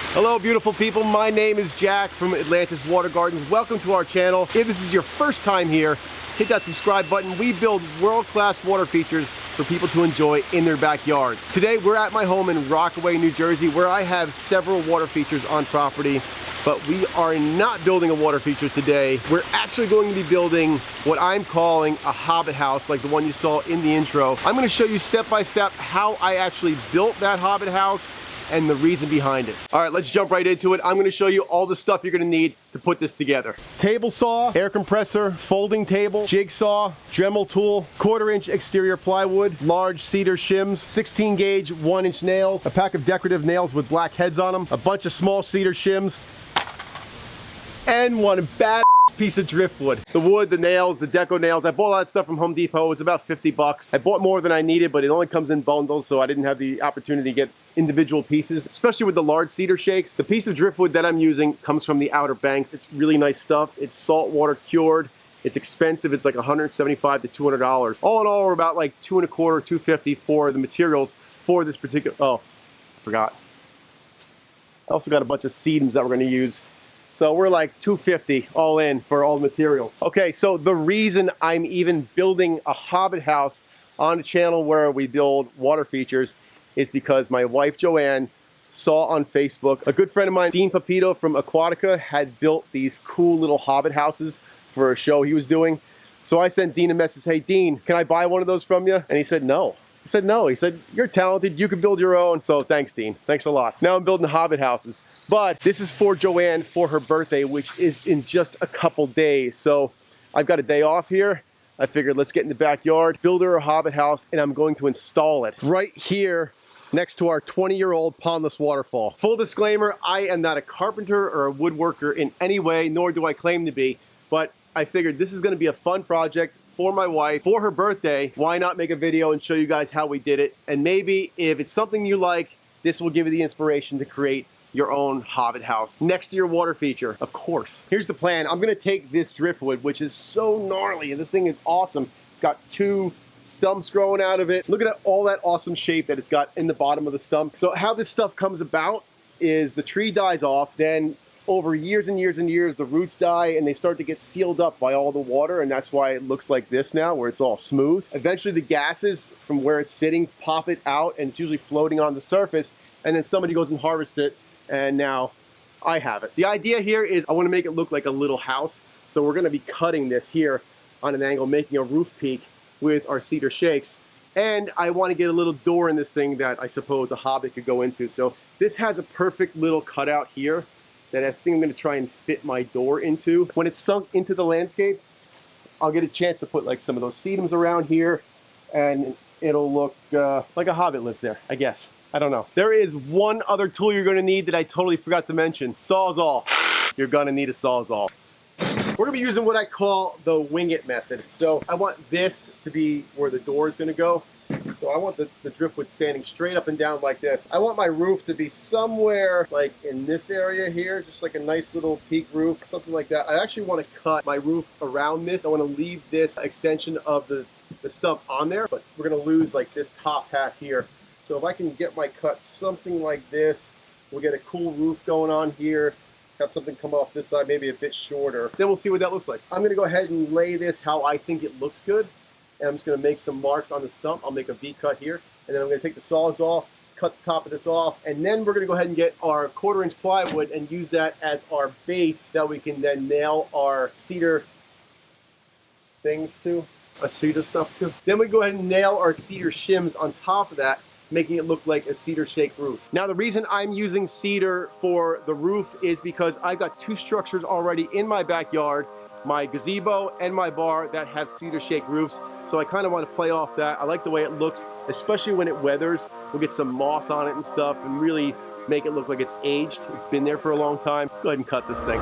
Hello beautiful people, my name is Jack from Atlantis Water Gardens. Welcome to our channel. If this is your first time here, hit that subscribe button. We build world-class water features for people to enjoy in their backyards. Today we're at my home in Rockaway, New Jersey, where I have several water features on property, but we are not building a water feature today. We're actually going to be building what I'm calling a hobbit house, like the one you saw in the intro. I'm going to show you step by step how I actually built that hobbit house and the reason behind it. All right, let's jump right into it. I'm gonna show you all the stuff you're gonna need to put this together. Table saw, air compressor, folding table, jigsaw, Dremel tool, 1/4-inch exterior plywood, large cedar shims, 16 gauge 1-inch nails, a pack of decorative nails with black heads on them, a bunch of small cedar shims, and one bad piece of driftwood. The wood, the nails, the deco nails. I bought all that stuff from Home Depot. It was about 50 bucks. I bought more than I needed, but it only comes in bundles, so I didn't have the opportunity to get individual pieces, especially with the large cedar shakes. The piece of driftwood that I'm using comes from the Outer Banks. It's really nice stuff. It's saltwater cured. It's expensive. It's like $175 to $200. All in all, we're about like $225, $250 for the materials for this particular, oh, I forgot. I also got a bunch of sedums that we're gonna use. So we're like $250 all in for all the materials. Okay, so the reason I'm even building a hobbit house on a channel where we build water features is because my wife JoAnn saw on Facebook, a good friend of mine, Dean Papito from Aquatica, had built these cool little hobbit houses for a show he was doing. So I sent Dean a message, hey Dean, can I buy one of those from you? And he said no. He said no. He said, you're talented, you can build your own. So thanks, Dean. Thanks a lot. Now I'm building hobbit houses. But this is for JoAnn for her birthday, which is in just a couple days. So I've got a day off here. I figured let's get in the backyard, build her a hobbit house, and I'm going to install it right here next to our 20-year-old pondless waterfall. Full disclaimer, I am not a carpenter or a woodworker in any way, nor do I claim to be, but I figured this is gonna be a fun project for my wife, for her birthday. Why not make a video and show you guys how we did it? And maybe if it's something you like, this will give you the inspiration to create your own hobbit house next to your water feature, of course. Here's the plan. I'm gonna take this driftwood, which is so gnarly, and this thing is awesome. It's got 2 stumps growing out of it. Look at all that awesome shape that it's got in the bottom of the stump. So how this stuff comes about is the tree dies off, then over years and years and years, the roots die and they start to get sealed up by all the water, and that's why it looks like this now, where it's all smooth. Eventually the gases from where it's sitting pop it out, and it's usually floating on the surface, and then somebody goes and harvests it, and now I have it. The idea here is I want to make it look like a little house, so we're going to be cutting this here on an angle, making a roof peak with our cedar shakes, and I want to get a little door in this thing that I suppose a hobbit could go into. So this has a perfect little cutout here that I think I'm going to try and fit my door into. When it's sunk into the landscape, I'll get a chance to put like some of those sedums around here, and it'll look like a hobbit lives there, I guess. I don't know. There is one other tool you're going to need that I totally forgot to mention. Sawzall. You're going to need a Sawzall. We're going to be using what I call the wing it method. So I want this to be where the door is going to go. So I want the driftwood standing straight up and down like this. I want my roof to be somewhere like in this area here, just like a nice little peak roof, something like that. I actually want to cut my roof around this. I want to leave this extension of the stump on there, but we're going to lose like this top half here. So if I can get my cut something like this, we'll get a cool roof going on here, have something come off this side, maybe a bit shorter. Then we'll see what that looks like. I'm gonna go ahead and lay this how I think it looks good. And I'm just gonna make some marks on the stump. I'll make a V cut here. And then I'm gonna take the Sawzall, cut the top of this off. And then we're gonna go ahead and get our 1/4-inch plywood and use that as our base that we can then nail our cedar things to, our cedar stuff to. Then we go ahead and nail our cedar shims on top of that, making it look like a cedar shake roof. Now the reason I'm using cedar for the roof is because I've got 2 structures already in my backyard, my gazebo and my bar, that have cedar shake roofs. So I kind of want to play off that. I like the way it looks, especially when it weathers. We'll get some moss on it and stuff and really make it look like it's aged. It's been there for a long time. Let's go ahead and cut this thing.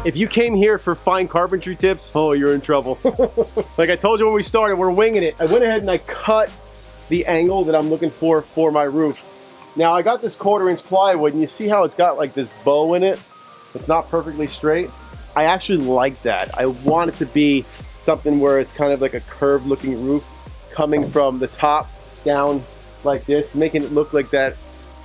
If you came here for fine carpentry tips, oh, you're in trouble. Like I told you when we started, we're winging it. I went ahead and I cut the angle that I'm looking for my roof. Now I got this 1/4-inch plywood, and you see how it's got like this bow in it? It's not perfectly straight. I actually like that. I want it to be something where it's kind of like a curved looking roof coming from the top down like this, making it look like that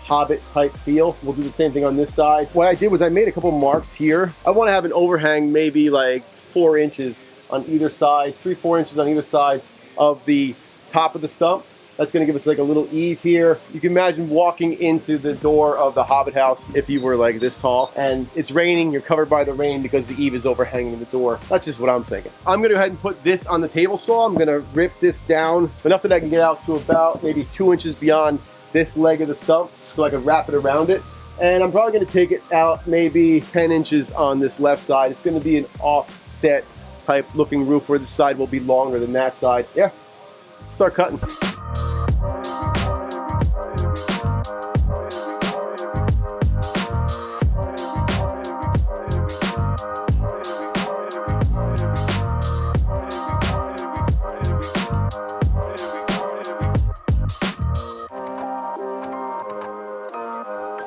Hobbit type feel. We'll do the same thing on this side. What I did was I made a couple marks here. I want to have an overhang maybe like 4 inches on either side, 3-4 inches on either side of the top of the stump. That's going to give us like a little eave here. You can imagine walking into the door of the Hobbit house if you were like this tall and it's raining, you're covered by the rain because the eave is overhanging the door. That's just what I'm thinking. I'm going to go ahead and put this on the table saw. I'm going to rip this down enough that I can get out to about maybe 2 inches beyond this leg of the stump so I can wrap it around it. And I'm probably going to take it out maybe 10 inches on this left side. It's going to be an offset type looking roof where this side will be longer than that side. Yeah, let's start cutting.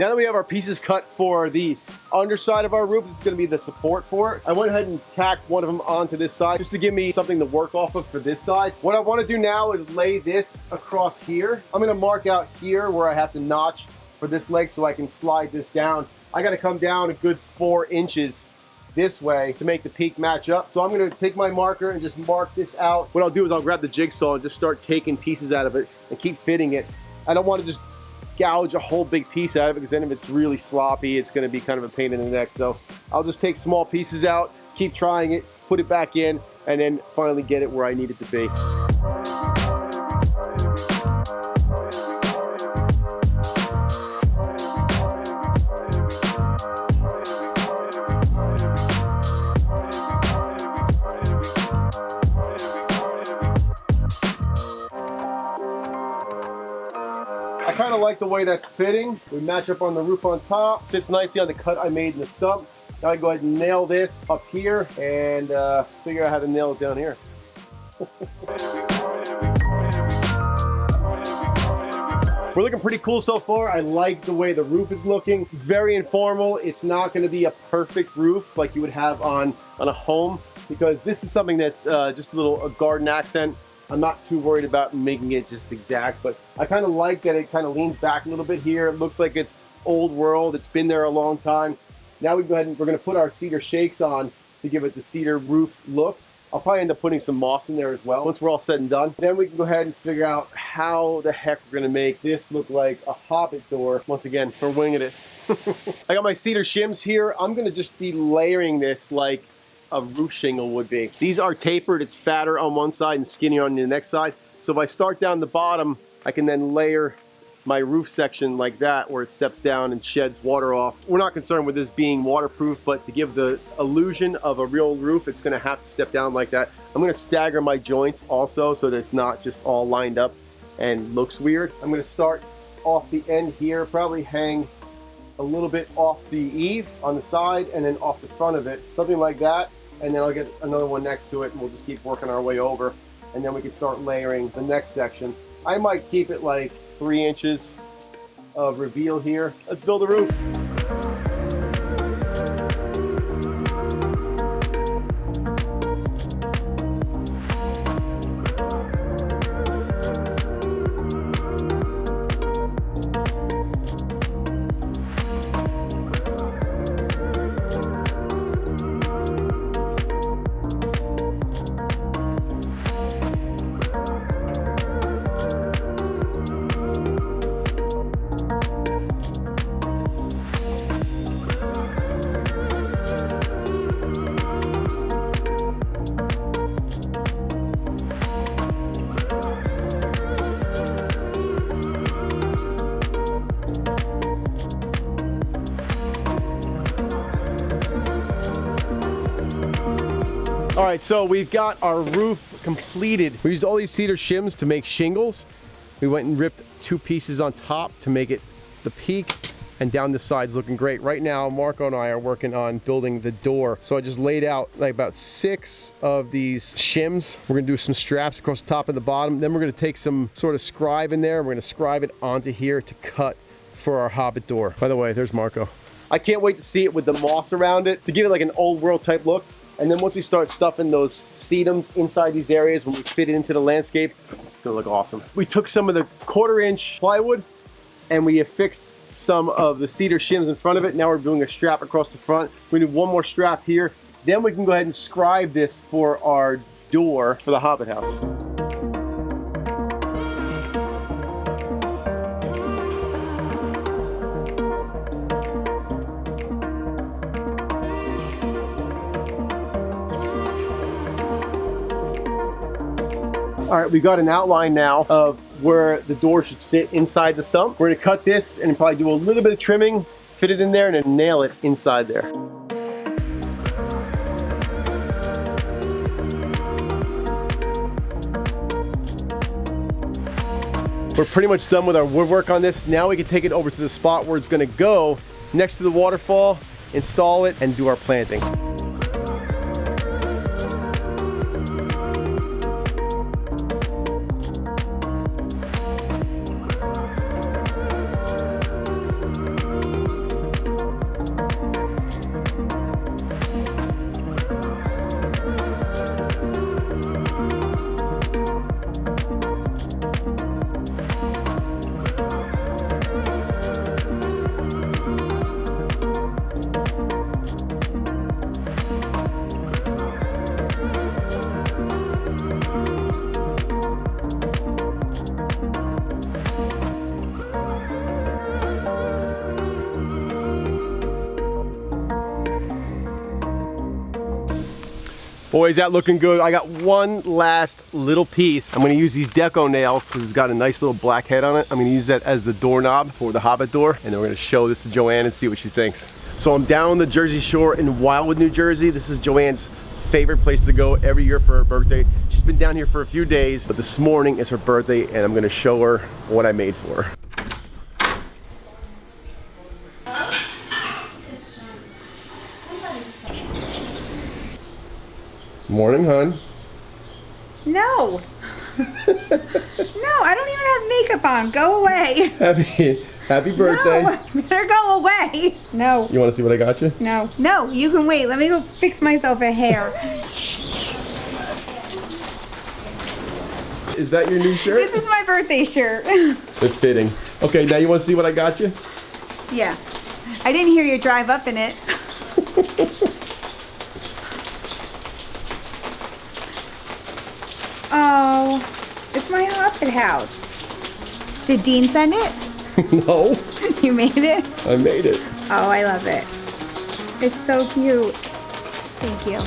Now that we have our pieces cut for the underside of our roof, this is going to be the support for it. I went ahead and tacked one of them onto this side just to give me something to work off of for this side. What I want to do now is lay this across here. I'm going to mark out here where I have to notch for this leg so I can slide this down. I got to come down a good 4 inches this way to make the peak match up. So I'm going to take my marker and just mark this out. What I'll do is I'll grab the jigsaw and just start taking pieces out of it and keep fitting it. I don't want to just gouge a whole big piece out of it because then if it's really sloppy, it's going to be kind of a pain in the neck. So I'll just take small pieces out, keep trying it, put it back in, and then finally get it where I need it to be. I kind of like the way that's fitting. We match up on the roof on top. Fits nicely on the cut I made in the stump. Now I go ahead and nail this up here and figure out how to nail it down here. We're looking pretty cool so far. I like the way the roof is looking. It's very informal. It's not going to be a perfect roof like you would have on a home because this is something that's just a garden accent. I'm not too worried about making it just exact, but I kind of like that it kind of leans back a little bit here. It looks like it's old world. It's been there a long time. Now we go ahead and we're going to put our cedar shakes on to give it the cedar roof look. I'll probably end up putting some moss in there as well once we're all said and done. Then we can go ahead and figure out how the heck we're going to make this look like a Hobbit door. Once again, we're winging it. I got my cedar shims here. I'm going to just be layering this like a roof shingle would be. These are tapered. It's fatter on one side and skinnier on the next side. So if I start down the bottom, I can then layer my roof section like that where it steps down and sheds water off. We're not concerned with this being waterproof, but to give the illusion of a real roof, it's going to have to step down like that. I'm going to stagger my joints also so that it's not just all lined up and looks weird. I'm going to start off the end here, probably hang a little bit off the eave on the side and then off the front of it, something like that. And then I'll get another one next to it and we'll just keep working our way over. And then we can start layering the next section. I might keep it like 3 inches of reveal here. Let's build a roof. All right, so we've got our roof completed. We used all these cedar shims to make shingles. We went and ripped 2 pieces on top to make it the peak, and down the sides looking great. Right now, Marco and I are working on building the door. So I just laid out like about 6 of these shims. We're gonna do some straps across the top and the bottom. Then we're gonna take some sort of scribe in there. We're gonna scribe it onto here to cut for our Hobbit door. By the way, there's Marco. I can't wait to see it with the moss around it to give it like an old world type look. And then once we start stuffing those sedums inside these areas, when we fit it into the landscape, it's gonna look awesome. We took some of the 1/4-inch plywood and we affixed some of the cedar shims in front of it. Now we're doing a strap across the front. We need one more strap here. Then we can go ahead and scribe this for our door for the Hobbit house. All right, we got an outline now of where the door should sit inside the stump. We're gonna cut this and probably do a little bit of trimming, fit it in there, and then nail it inside there. We're pretty much done with our woodwork on this. Now we can take it over to the spot where it's gonna go next to the waterfall, install it, and do our planting. Boys, that looking good. I got one last little piece. I'm gonna use these deco nails because it's got a nice little black head on it. I'm gonna use that as the doorknob for the Hobbit door, and then we're gonna show this to JoAnn and see what she thinks. So I'm down on the Jersey Shore in Wildwood, New Jersey. This is JoAnn's favorite place to go every year for her birthday. She's been down here for a few days, but this morning is her birthday, and I'm gonna show her what I made for her. Morning, hon. No. No, I don't even have makeup on. Go away. Happy birthday. No, better go away. No. You want to see what I got you? No. No, you can wait. Let me go fix myself a hair. Is that your new shirt? This is my birthday shirt. It's fitting. Okay, now you want to see what I got you? Yeah. I didn't hear you drive up in it. Oh, it's my Hobbit house. Did Dean send it? No. You made it? I made it. Oh, I love it. It's so cute. Thank you.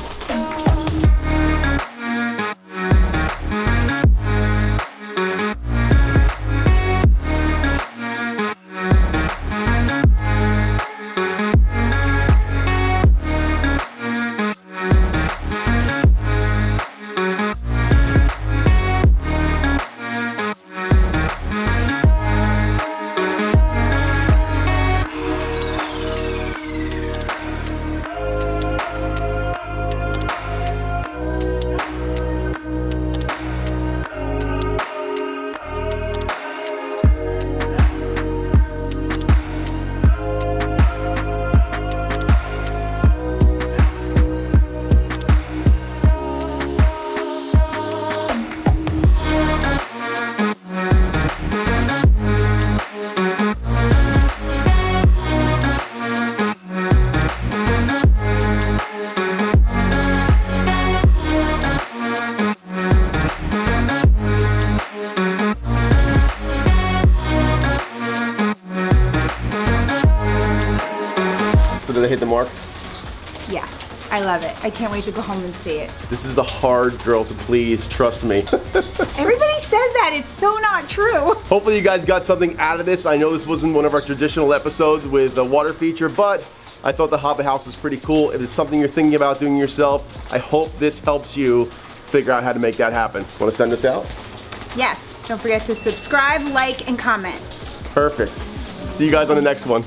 Did I hit the mark? Yeah, I love it. I can't wait to go home and see it. This is the hard girl to please, trust me. Everybody says that. It's so not true. Hopefully you guys got something out of this. I know this wasn't one of our traditional episodes with the water feature, but I thought the Hobbit house was pretty cool. If it's something you're thinking about doing yourself, I hope this helps you figure out how to make that happen. Want to send this out? Yes. Don't forget to subscribe, like, and comment. Perfect. See you guys on the next one.